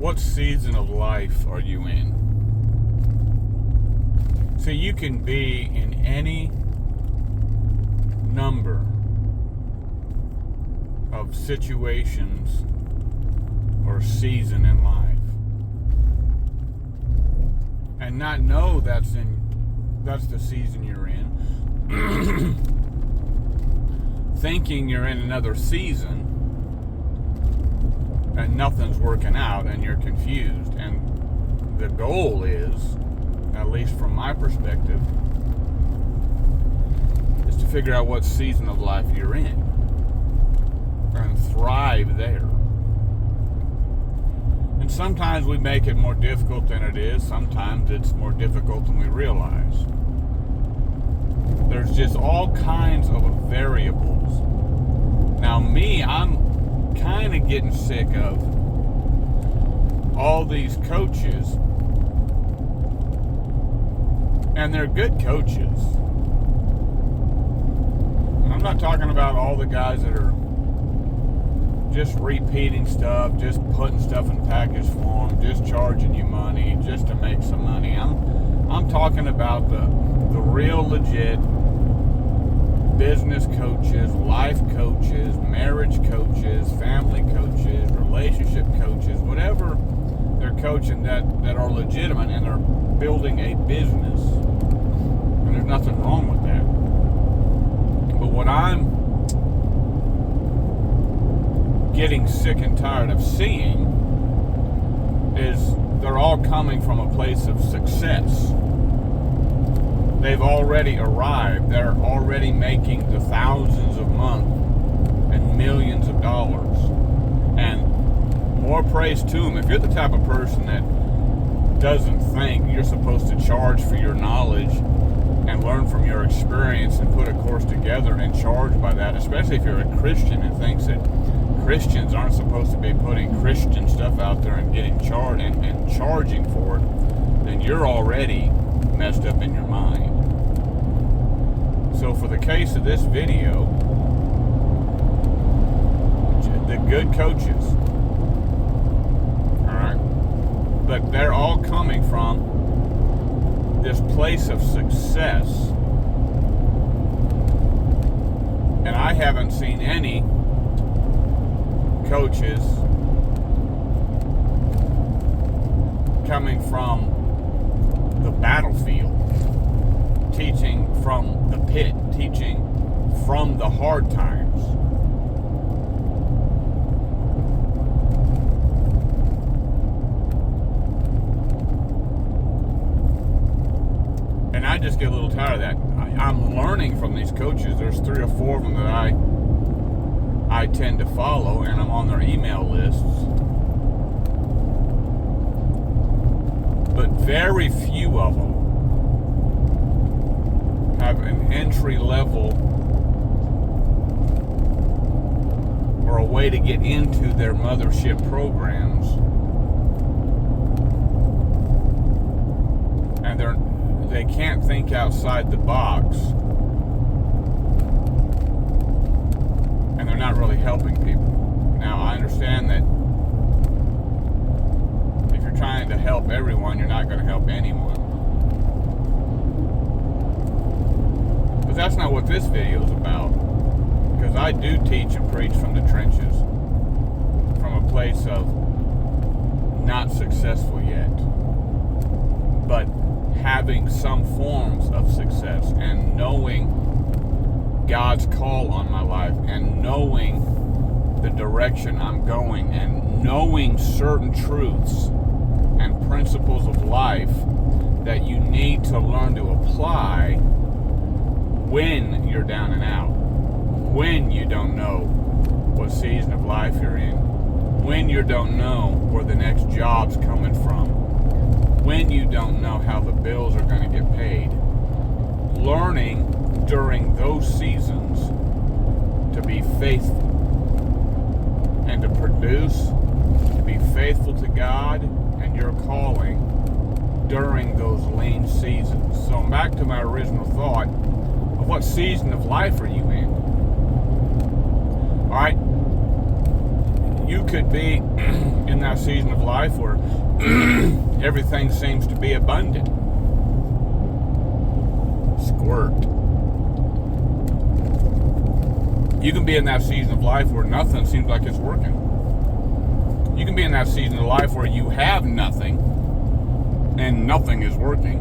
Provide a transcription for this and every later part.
What season of life are you in? So you can be in any number of situations or season in life and not know that's the season you're in. Thinking you're in another season and nothing's working out and you're confused. And the goal is, at least from my perspective, is to figure out what season of life you're in and thrive there. And sometimes we make it more difficult than it is. Sometimes it's more difficult than we realize. There's just all kinds of variables. Now me, I'm kind of getting sick of all these coaches, and they're good coaches. I'm not talking about all the guys that are just repeating stuff, just putting stuff in package form, just charging you money just to make some money. I'm talking about the real legit business coaches, life coaches, marriage coaches, family coaches, relationship coaches, whatever they're coaching that are legitimate and are building a business. And there's nothing wrong with that. But what I'm getting sick and tired of seeing is they're all coming from a place of success. They've already arrived. They're already making the thousands a month and millions of dollars. And more praise to them. If you're the type of person that doesn't think you're supposed to charge for your knowledge and learn from your experience and put a course together and charge by that, especially if you're a Christian and thinks that Christians aren't supposed to be putting Christian stuff out there and getting charged and charging for it, then you're already messed up in your mind. So for the case of this video, the good coaches, alright, but they're all coming from this place of success, and I haven't seen any coaches coming from the battlefield, teaching from the pit, teaching from the hard times. And I just get a little tired of that. I'm learning from these coaches. There's 3 or 4 of them that I tend to follow, and I'm on their email lists. But very few of them have an entry level or a way to get into their mothership programs, and they can't think outside the box, and they're not really helping people. Now I understand that if you're trying to help everyone, you're not going to help anyone. But that's not what this video is about, because I do teach and preach from the trenches, from a place of not successful yet, but having some forms of success and knowing God's call on my life and knowing the direction I'm going and knowing certain truths and principles of life that you need to learn to apply when you're down and out, when you don't know what season of life you're in, when you don't know where the next job's coming from, when you don't know how the bills are going to get paid. Learning during those seasons to be faithful and to produce, to be faithful to God and your calling during those lean seasons. So back to my original thought of what season of life are you in? Alright, you could be in in that season of life where everything seems to be abundant. Squirt. You can be in that season of life where nothing seems like it's working. You can be in that season of life where you have nothing and nothing is working.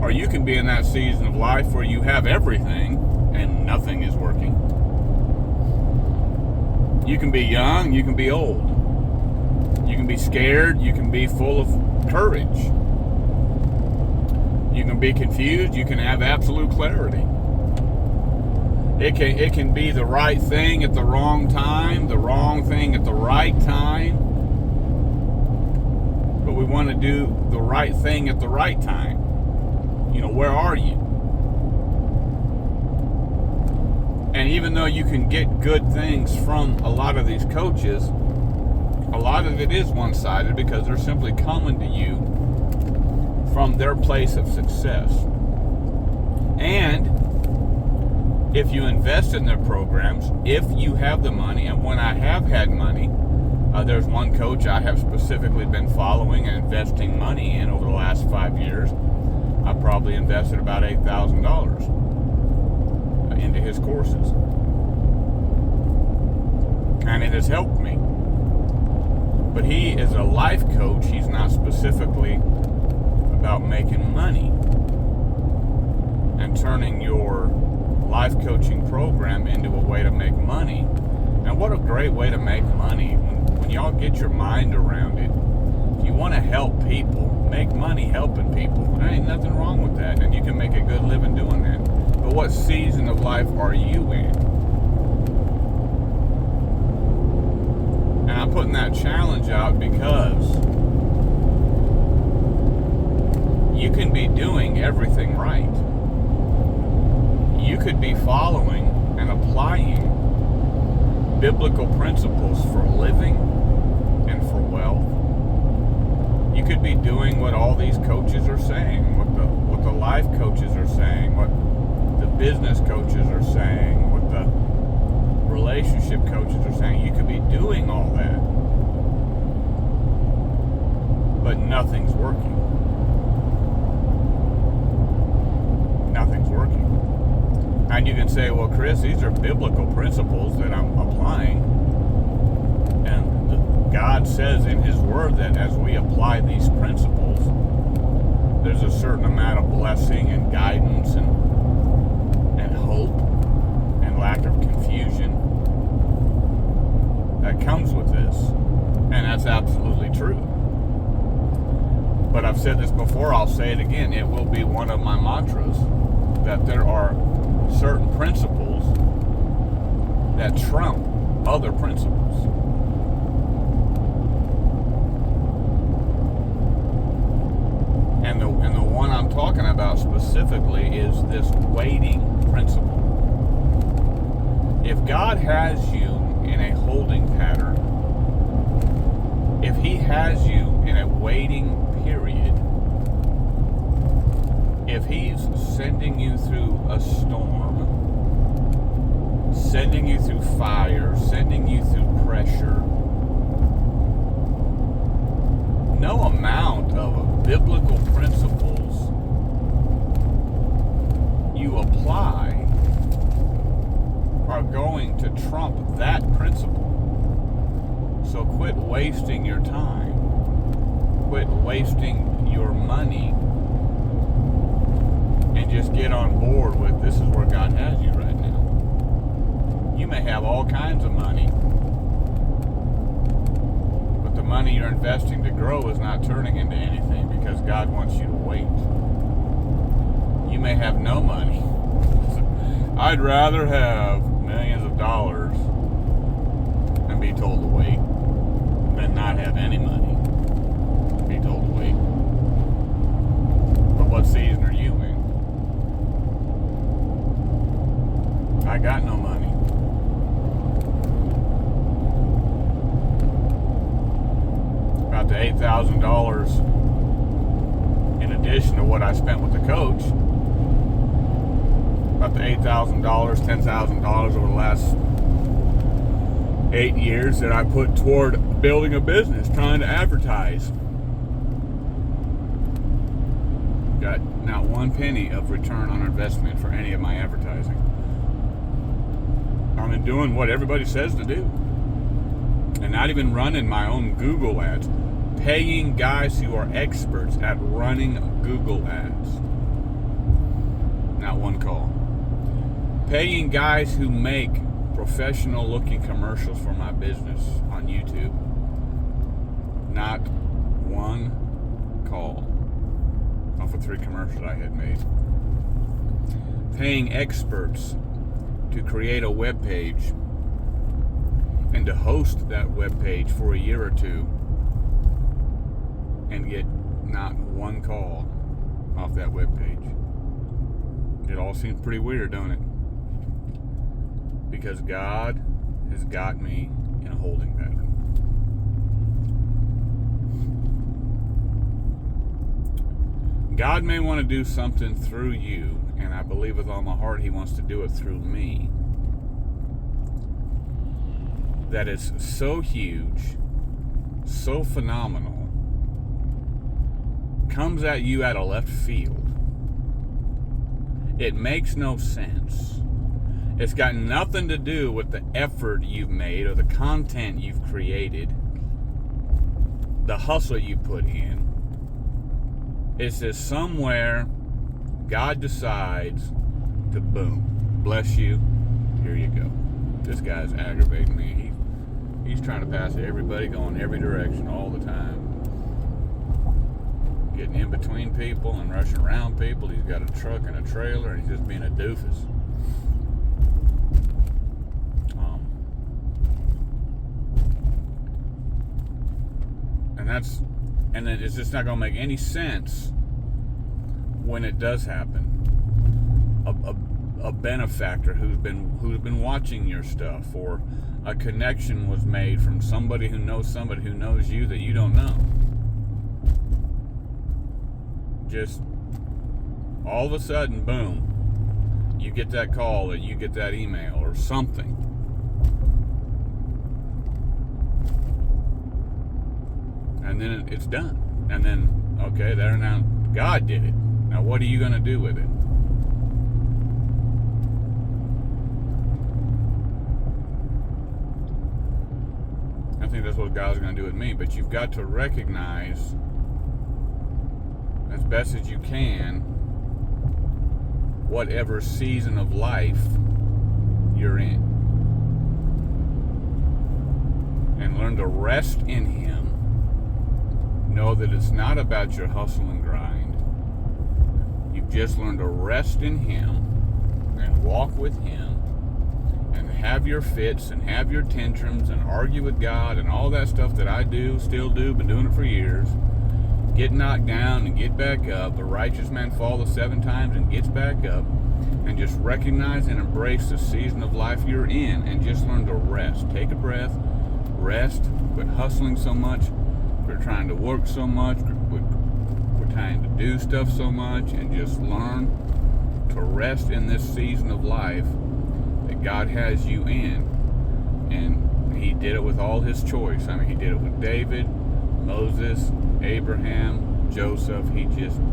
Or you can be in that season of life where you have everything and nothing is working. You can be young, you can be old. You can be scared, you can be full of courage. You can be confused, you can have absolute clarity. It can be the right thing at the wrong time, the wrong thing at the right time. But we want to do the right thing at the right time. You know, where are you? And even though you can get good things from a lot of these coaches, a lot of it is one-sided because they're simply coming to you from their place of success. And if you invest in their programs, if you have the money, and when I have had money, there's one coach I have specifically been following and investing money in over the last 5 years. I probably invested about $8,000 into his courses. And it has helped me. But he is a life coach. He's not specifically about making money and turning your life coaching program into a way to make money. And what a great way to make money. When y'all get your mind around it, if you want to help people, make money helping people. There ain't nothing wrong with that, and you can make a good living doing that. But what season of life are you in? And I'm putting that challenge out because you can be doing everything right. You could be following and applying biblical principles for living and for wealth. You could be doing what all these coaches are saying, what the life coaches are saying, what the business coaches are saying, what the relationship coaches are saying. You could be doing all that, but nothing's working. Nothing's working. And you can say, well, Chris, these are biblical principles that I'm applying. And God says in His Word that as we apply these principles, there's a certain amount of blessing and guidance and hope and lack of confusion that comes with this. And that's absolutely true. But I've said this before, I'll say it again. It will be one of my mantras that there are certain principles that trump other principles. And the one I'm talking about specifically is this waiting principle. If God has you in a holding pattern, if He has you in a waiting period, if He's sending you through a storm, sending you through fire, sending you through pressure, no amount of biblical principles you apply are going to trump that principle. So quit wasting your time. Quit wasting your money. And just get on board with this is where God has you right now. You may have all kinds of money, but the money you're investing to grow is not turning into anything because God wants you to wait. You may have no money. I'd rather have millions of dollars and be told to wait than not have any money and be told to wait. But what season are you in? I got no money. About the $8,000 in addition to what I spent with the coach. About the $8,000, $10,000 over the last 8 years that I put toward building a business, trying to advertise. Got not one penny of return on investment for any of my advertising. I'm doing what everybody says to do. And not even running my own Google ads. Paying guys who are experts at running Google ads. Not one call. Paying guys who make professional looking commercials for my business on YouTube. Not one call off of 3 commercials I had made. Paying experts to create a web page and to host that web page for a year or 2 and get not one call off that web page. It all seems pretty weird, don't it? Because God has got me in a holding pattern. God may want to do something through you, and I believe with all my heart He wants to do it through me. That is so huge, so phenomenal, comes at you out of left field. It makes no sense. It's got nothing to do with the effort you've made or the content you've created, the hustle you put in. It's just somewhere God decides to boom, bless you, here you go. This guy's aggravating me. He's trying to pass everybody, going every direction all the time. Getting in between people and rushing around people. He's got a truck and a trailer and he's just being a doofus. And it's just not going to make any sense when it does happen. A benefactor who's been watching your stuff, or a connection was made from somebody who knows you that you don't know. Just all of a sudden, boom, you get that call or you get that email or something. And then it's done. And then, okay, there now, God did it. Now what are you going to do with it? I think that's what God's going to do with me. But you've got to recognize, as best as you can, whatever season of life you're in. And learn to rest in Him. Know that it's not about your hustle and grind. You've just learned to rest in Him and walk with Him and have your fits and have your tantrums and argue with God and all that stuff that I do, still do, been doing it for years. Get knocked down and get back up. A righteous man falleth 7 times and gets back up. And just recognize and embrace the season of life you're in and just learn to rest. Take a breath, rest, quit hustling so much. We're trying to work so much, we're trying to do stuff so much, and just learn to rest in this season of life that God has you in. And He did it with all His choice. I mean, He did it with David, Moses, Abraham, Joseph.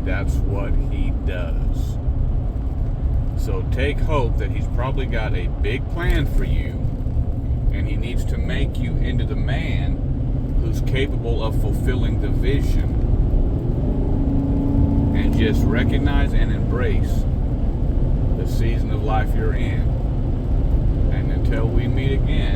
That's what He does. So take hope that He's probably got a big plan for you, and He needs to make you into the man who's capable of fulfilling the vision. And just recognize and embrace the season of life you're in. And until we meet again,